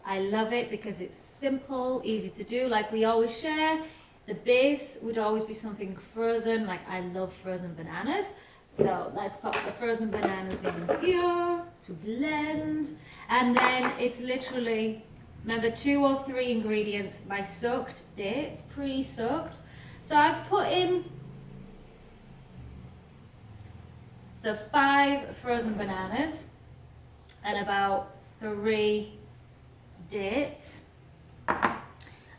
I love it because it's simple, easy to do. Like we always share, the base would always be something frozen. Like I love frozen bananas. So let's pop the frozen bananas in here to blend. And then it's literally, remember, 2 or 3 ingredients. My soaked dates, pre-soaked. So I've put in, 5 frozen bananas and about 3 dates.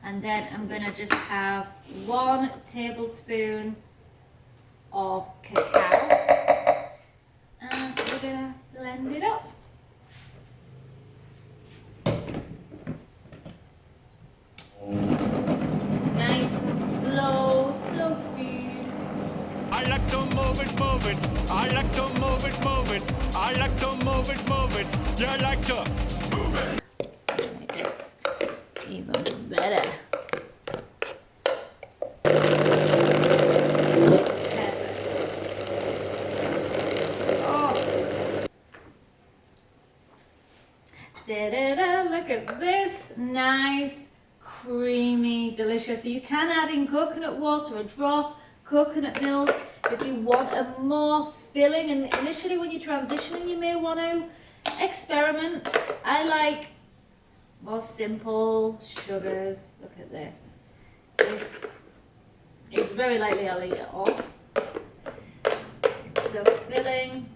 And then I'm gonna just have 1 tablespoon of cacao. And we're gonna blend it up. Nice and slow speed. I like to move it, move it. I like to move it, move it. I like to move it, move it. You like to move it. It's even better. Da-da-da, look at this, nice, creamy, delicious. So you can add in coconut water, a drop, coconut milk, if you want a more filling. And initially when you're transitioning, you may want to experiment. I like more simple sugars. Look at this. This is very lightly, I'll eat it all. It's so filling.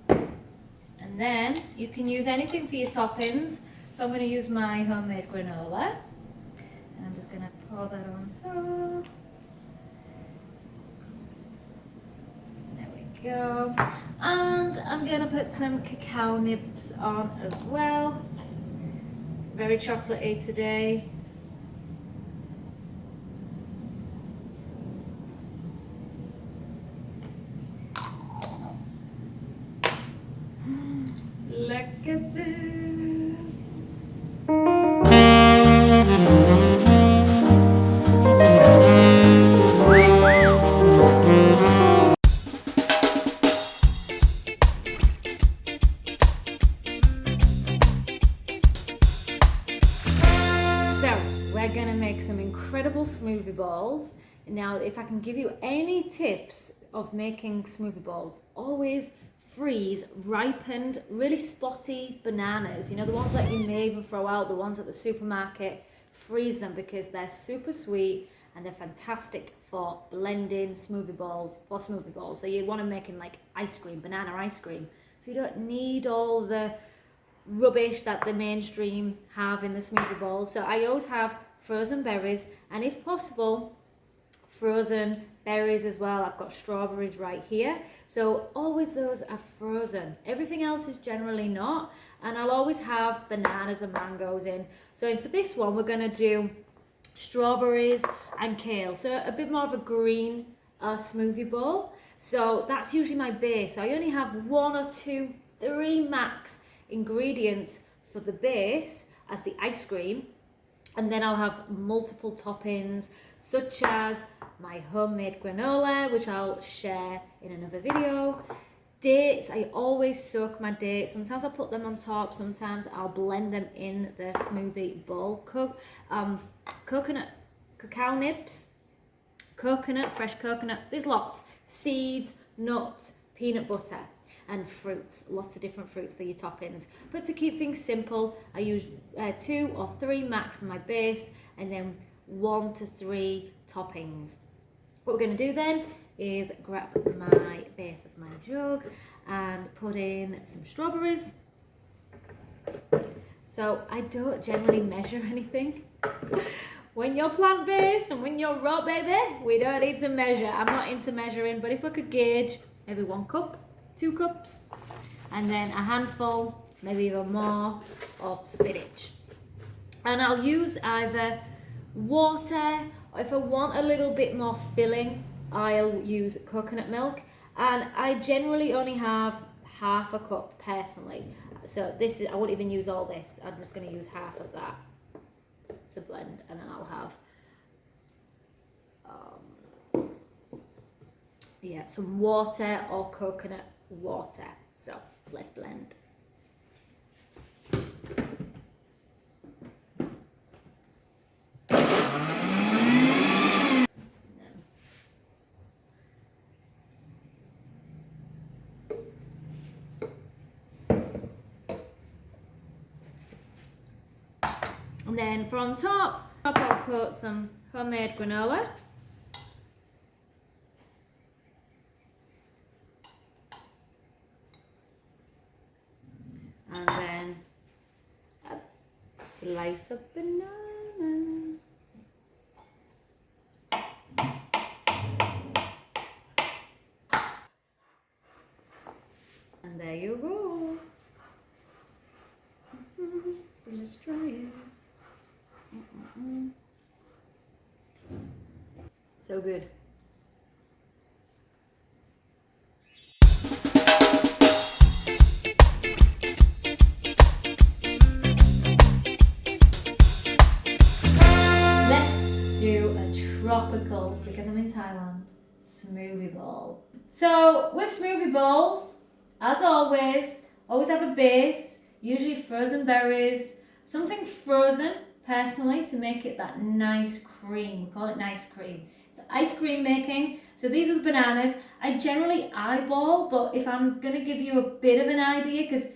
And then you can use anything for your toppings. So I'm going to use my homemade granola. And I'm just going to pour that on top. There we go. And I'm going to put some cacao nibs on as well. Very chocolatey today. Look at this. So, we're gonna make some incredible smoothie bowls. Now, if I can give you any tips of making smoothie bowls, always freeze ripened, really spotty bananas. You know, the ones that you may even throw out, the ones at the supermarket. Freeze them because they're super sweet and they're fantastic for blending smoothie bowls, So you want to make them like ice cream, banana ice cream. So you don't need all the rubbish that the mainstream have in the smoothie bowls. So I always have frozen berries, and if possible, frozen berries as well. I've got strawberries right here. So always those are frozen. Everything else is generally not. And I'll always have bananas and mangoes in. So for this one, we're going to do strawberries and kale. So a bit more of a green smoothie bowl. So that's usually my base. So I only have 1 or 2, 3 max ingredients for the base as the ice cream. And then I'll have multiple toppings, such as my homemade granola, which I'll share in another video. Dates, I always soak my dates. Sometimes I'll put them on top, sometimes I'll blend them in the smoothie bowl. Coconut, cacao nibs, coconut, fresh coconut, there's lots. Seeds, nuts, peanut butter, and fruits, lots of different fruits for your toppings. But to keep things simple, I use 2 or 3 max for my base, and then 1 to 3 toppings. What we're going to do then is grab my base as my jug and put in some strawberries. So I don't generally measure anything. When you're plant-based and when you're raw, baby, we don't need to measure. I'm not into measuring, but if I could gauge, maybe 1 cup, 2 cups, and then a handful, maybe even more, of spinach. And I'll use either water, or if I want a little bit more filling, I'll use coconut milk. And I generally only have half a cup personally. So this is, I won't even use all this. I'm just going to use half of that to blend, and then I'll have some water or coconut water. So let's blend. And then for on top, I'll put some homemade granola. And then a slice of banana. And there you go. So let's try it. So good. Tropical, because I'm in Thailand, smoothie bowl. So with smoothie bowls, as always have a base, usually frozen berries, something frozen personally to make it that nice cream. We call it nice cream. It's ice cream making. So these are the bananas. I generally eyeball, but if I'm going to give you a bit of an idea, because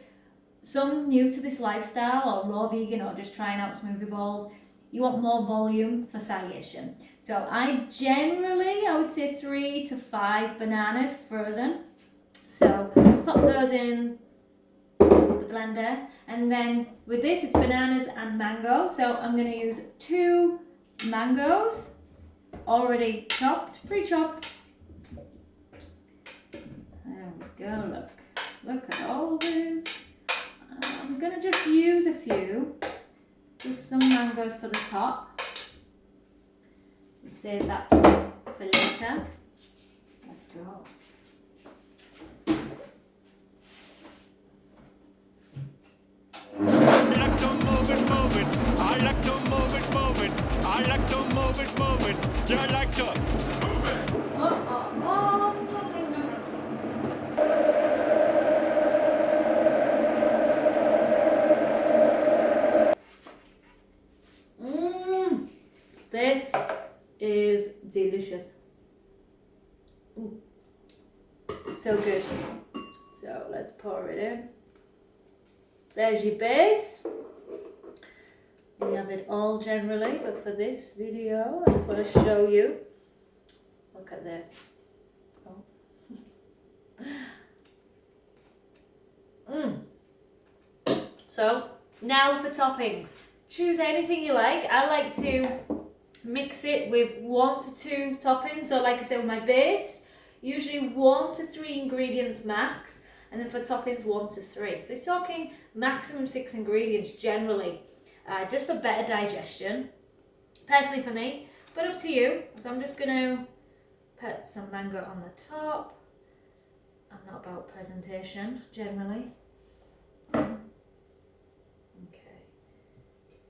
some new to this lifestyle or raw vegan or just trying out smoothie bowls, you want more volume for satiation. So I would say 3 to 5 bananas frozen. So pop those in the blender. And then with this, it's bananas and mango. So I'm going to use 2 mangoes, already chopped, pre-chopped. There we go, look at all this. I'm going to just use a few. Just some mangoes for the top. So save that for later. Let's go. I like to move it, move it. I like to move it, move it. I like to move it, move it. You like to move it. This is delicious. So good. So let's pour it in. There's your base. You have it all generally, but for this video, I just want to show you. Look at this. Oh. So now for toppings. Choose anything you like. I like to mix it with 1 to 2 toppings. So like I said, with my base, usually 1 to 3 ingredients max. And then for toppings, 1 to 3. So you're talking maximum 6 ingredients generally, just for better digestion. Personally for me, but up to you. So I'm just going to put some mango on the top. I'm not about presentation generally.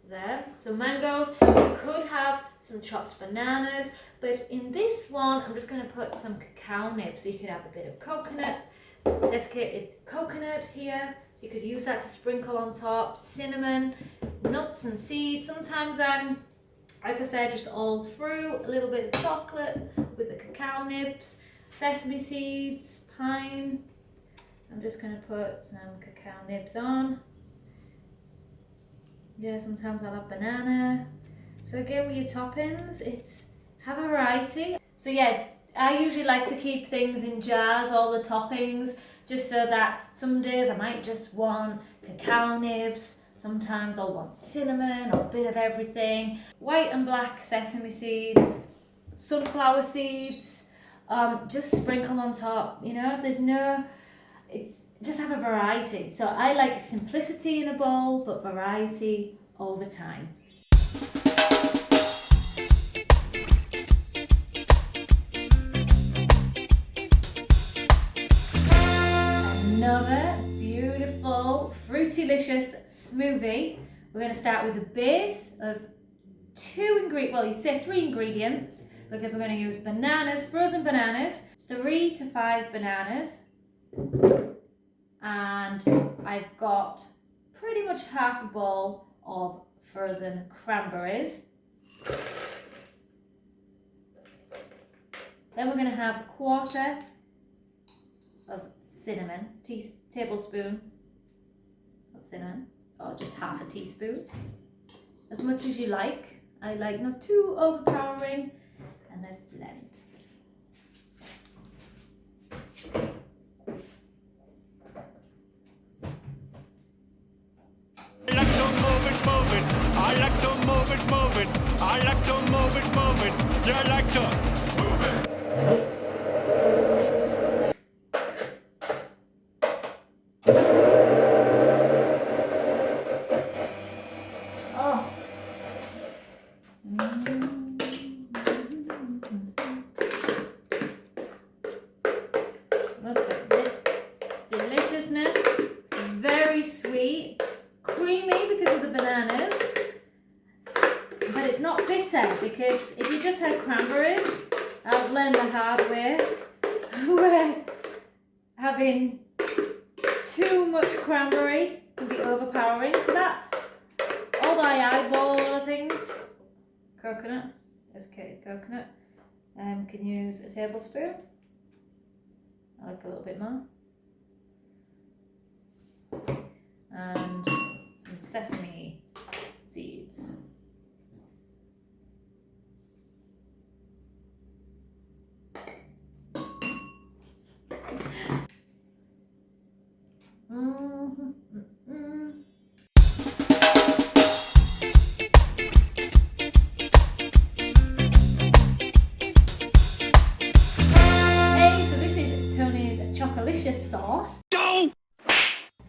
There, so mangoes. You could have some chopped bananas, but in this one I'm just going to put some cacao nibs. So you could have a bit of coconut, desiccated coconut here, so you could use that to sprinkle on top. Cinnamon, nuts and seeds. Sometimes I prefer just all through, a little bit of chocolate with the cacao nibs, sesame seeds, pine. I'm just going to put some cacao nibs on. Yeah, sometimes I'll have banana. So again, with your toppings, it's have a variety. So yeah, I usually like to keep things in jars, all the toppings, just so that some days I might just want cacao nibs, sometimes I'll want cinnamon or a bit of everything. White and black sesame seeds, sunflower seeds, just sprinkle on top, you know, just have a variety. So I like simplicity in a bowl, but variety all the time. Another beautiful Fruitlicious smoothie. We're going to start with a base of 3 ingredients, because we're going to use bananas, frozen bananas, 3 to 5 bananas. And I've got pretty much half a bowl of frozen cranberries. Then we're going to have a quarter of cinnamon, tablespoon of cinnamon, or just half a teaspoon. as much as you like. I like not too overpowering. And let's blend. I like to move it, move it. I like to move it, move it. I like to move it, move it. You like to move it. Oh. Look at this deliciousness. It's very sweet, creamy because of the bananas, but it's not bitter because if you just had cranberries, I've learned the hard way where having too much cranberry can be overpowering. So that, although I eyeball a lot of things, coconut, desiccated coconut, can use a tablespoon. I like a little bit more. And some sesame seeds. Chocolicious sauce. Go!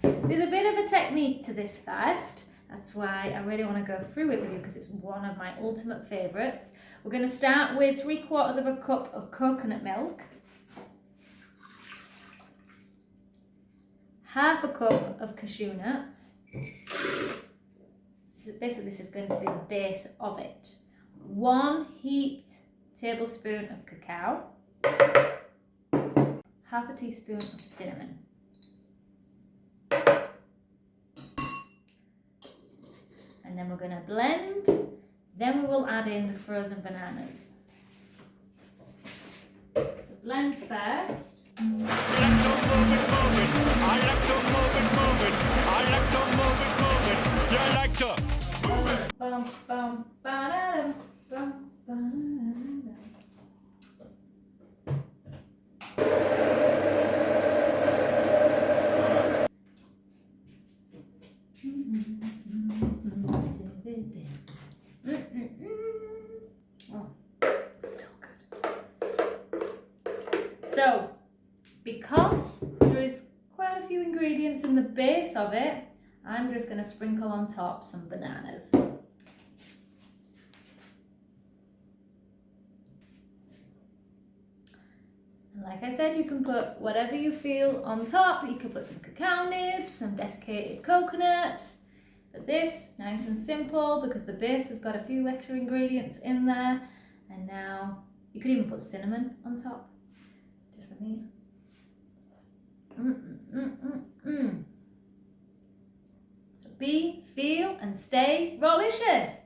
There's a bit of a technique to this first. That's why I really want to go through it with you because it's one of my ultimate favourites. We're going to start with 3/4 cup of coconut milk, 1/2 cup of cashew nuts. This is going to be the base of it. 1 heaped tablespoon of cacao. 1/2 teaspoon of cinnamon. And then we're going to blend. Then we will add in the frozen bananas. So blend first. I like to move it, move it. I like to move it, move it. I like to move it, move it. You like to move it. Bum, bum, ba-da-dum, bum, ba-da-dum. Oh, so good. So, because there is quite a few ingredients in the base of it, I'm just going to sprinkle on top some bananas. And like I said, you can put whatever you feel on top. You could put some cacao nibs, some desiccated coconut. But this, nice and simple, because the base has got a few extra ingredients in there. And now, you could even put cinnamon on top, just for me. So be, feel, and stay Rawlicious.